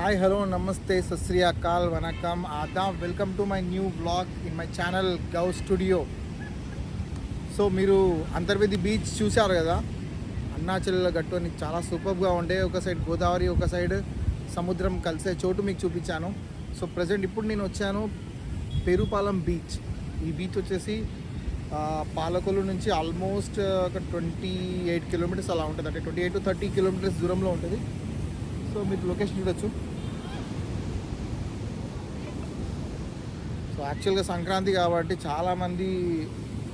Hi, hello, namaste, sat sri akal, vanakkam, adab. Welcome to my new vlog in my channel Gau Studio. So మీరు Antarvedi beach చూశారు కదా, అన్నాచెల్ల గట్టు అని చాలా సూపర్గా ఉండే. ఒక సైడ్ గోదావరి, ఒక సైడ్ సముద్రం కలిసే చోటు మీకు చూపించాను. సో ప్రజెంట్ ఇప్పుడు నేను వచ్చాను పేరుపాలెం బీచ్. ఈ బీచ్ వచ్చేసి పాలకొల్లు నుంచి ఆల్మోస్ట్ ఒక 28 కిలోమీటర్స్ అలా ఉంటుంది, అంటే 28 to 30 కిలోమీటర్స్ దూరంలో ఉంటుంది. సో మీరు లొకేషన్ చూడొచ్చు. సో యాక్చువల్గా సంక్రాంతి కాబట్టి చాలామంది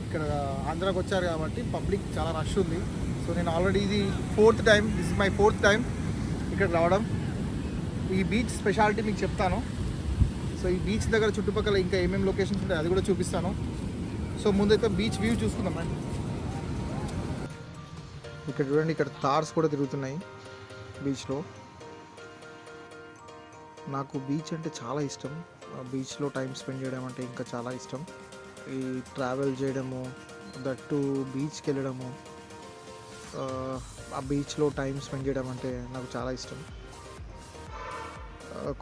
ఇక్కడ ఆంధ్రాకి వచ్చారు కాబట్టి పబ్లిక్ చాలా రష్ ఉంది. సో నేను ఆల్రెడీ ఇది this is my fourth time ఇక్కడ రావడం. ఈ బీచ్ స్పెషాలిటీ మీకు చెప్తాను. సో ఈ బీచ్ దగ్గర చుట్టుపక్కల ఇంకా ఏమేమి లొకేషన్స్ ఉంటాయి అది కూడా చూపిస్తాను. సో ముందైతే బీచ్ వ్యూ చూసుకుందాం అండి. ఇక్కడ చూడండి, ఇక్కడ తార్స్ కూడా తిరుగుతున్నాయి బీచ్లో. నాకు బీచ్ అంటే చాలా ఇష్టం. బీచ్లో టైం స్పెండ్ చేయడం అంటే ఇంకా చాలా ఇష్టం. ఈ ట్రావెల్ చేయడము, దట్టు బీచ్కి వెళ్ళడము, ఆ బీచ్లో టైం స్పెండ్ చేయడం అంటే నాకు చాలా ఇష్టం.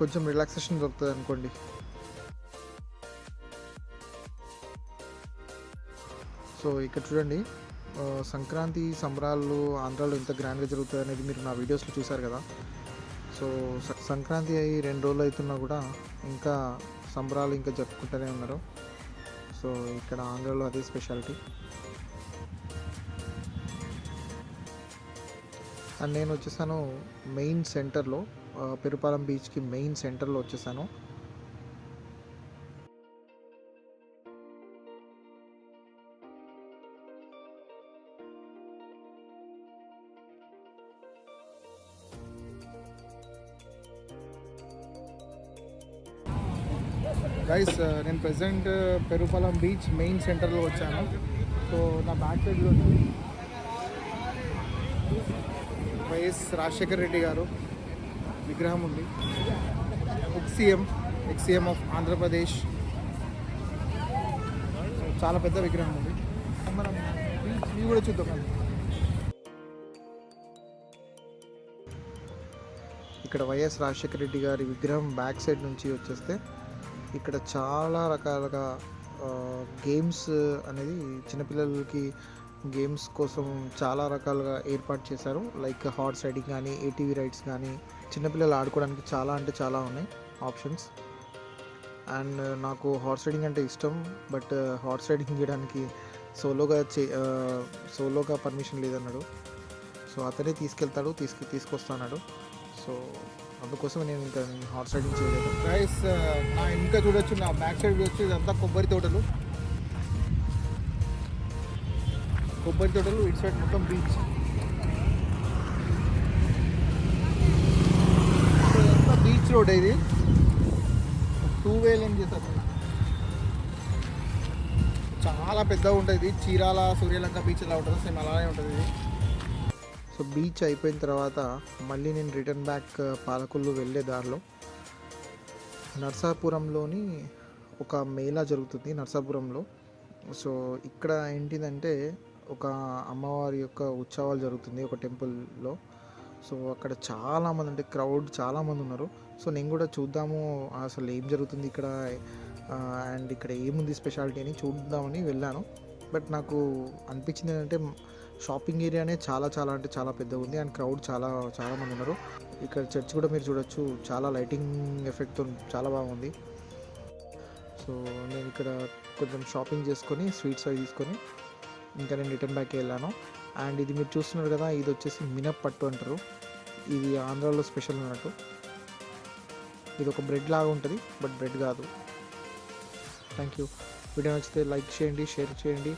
కొంచెం రిలాక్సేషన్ దొరుకుతుంది అనుకోండి. సో ఇక్కడ చూడండి, సంక్రాంతి సంబరాలు ఆంధ్రాలో ఎంత గ్రాండ్గా జరుగుతుంది అనేది మీరు నా వీడియోస్లో చూసారు కదా. సో సంక్రాంతి అయ్యి 2 రోజులు అవుతున్నా కూడా ఇంకా సంబరాలు ఇంకా జరుపుకుంటూనే ఉన్నారు. సో ఇక్కడ ఆంధ్రాలో అదే స్పెషాలిటీ. అండ్ నేను వచ్చేసాను మెయిన్ సెంటర్లో, పేరుపాలెం బీచ్కి మెయిన్ సెంటర్లో వచ్చేసాను. గైస్, నేను ప్రజెంట్ పేరుపాలెం బీచ్ మెయిన్ సెంటర్లో వచ్చాను. సో నా బ్యాక్ సైడ్లో వైఎస్ రాజశేఖర్ రెడ్డి గారు విగ్రహం ఉంది. X-CM of Andhra Pradesh. చాలా పెద్ద విగ్రహం ఉంది. మనం బీచ్ వ్యూ కూడా చూద్దాం. ఇక్కడ వైఎస్ రాజశేఖర రెడ్డి గారి విగ్రహం బ్యాక్ సైడ్ నుంచి వచ్చేస్తే ఇక్కడ చాలా రకాలుగా గేమ్స్ అనేది చిన్నపిల్లలకి గేమ్స్ కోసం చాలా రకాలుగా ఏర్పాటు చేశారు. లైక్ హార్స్ రైడింగ్ కానీ, ఏటీవీ రైడ్స్ కానీ, చిన్నపిల్లలు ఆడుకోవడానికి చాలా అంటే చాలా ఉన్నాయి ఆప్షన్స్. అండ్ నాకు హార్స్ రైడింగ్ అంటే ఇష్టం, బట్ హార్స్ రైడింగ్ చేయడానికి సోలోగా పర్మిషన్ లేదన్నాడు. సో అతనే తీసుకెళ్తాడు, తీసుకొస్తాడు. సో అందుకోసం నేను ఇంకా హార్స్ రైడింగ్ చేయలేదు. గైస్, నా ఇంకా చూడొచ్చు, నా బ్యాక్ సైడ్ చూడొచ్చు, ఇదంతా కొబ్బరి తోటలు. ఇటు సైడ్ మొత్తం బీచ్. ఇదంతా బీచ్ రోడ్. ఇది 2 వే లేన్ చేశారు. చాలా పెద్దగా ఉంటుంది. చీరాల, సూర్యలంక బీచ్ ఎలా ఉంటుందో సేమ్ అలానే ఉంటుంది ఇది. సో బీచ్ అయిపోయిన తర్వాత మళ్ళీ నేను రిటర్న్ బ్యాక్ పాలకొల్లు వెళ్ళే దారిలో నర్సాపురంలోని ఒక మేళా జరుగుతుంది నర్సాపురంలో. సో ఇక్కడ ఏంటిదంటే ఒక అమ్మవారి యొక్క ఉత్సవాలు జరుగుతుంది ఒక టెంపుల్లో. సో అక్కడ చాలామంది, అంటే క్రౌడ్ చాలామంది ఉన్నారు. సో నేను కూడా చూద్దాము అసలు ఏం జరుగుతుంది ఇక్కడ, అండ్ ఇక్కడ ఏముంది స్పెషాలిటీ అని చూద్దామని వెళ్ళాను. బట్ నాకు అనిపించింది ఏంటంటే షాపింగ్ ఏరియానే చాలా అంటే చాలా పెద్దగా ఉంది, అండ్ క్రౌడ్ చాలా మంది ఉన్నారు. ఇక్కడ చర్చ్ కూడా మీరు చూడొచ్చు, చాలా లైటింగ్ ఎఫెక్ట్తో చాలా బాగుంది. సో నేను ఇక్కడ కొంచెం షాపింగ్ చేసుకొని స్వీట్స్ అవి తీసుకొని ఇంకా నేను రిటర్న్ బ్యాక్ వెళ్ళాను. అండ్ ఇది మీరు చూస్తున్నారు కదా, ఇది వచ్చేసి మినప్పట్టు అంటారు. ఇది ఆంధ్రాలో స్పెషల్ అన్నట్టు. ఇది ఒక బ్రెడ్ లాగా ఉంటుంది, బట్ బ్రెడ్ కాదు. Thank you. వీడియో నచ్చితే లైక్ చేయండి, షేర్ చేయండి,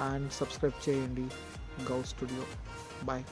అండ్ సబ్స్క్రైబ్ చేయండి. Gau Studio. Bye.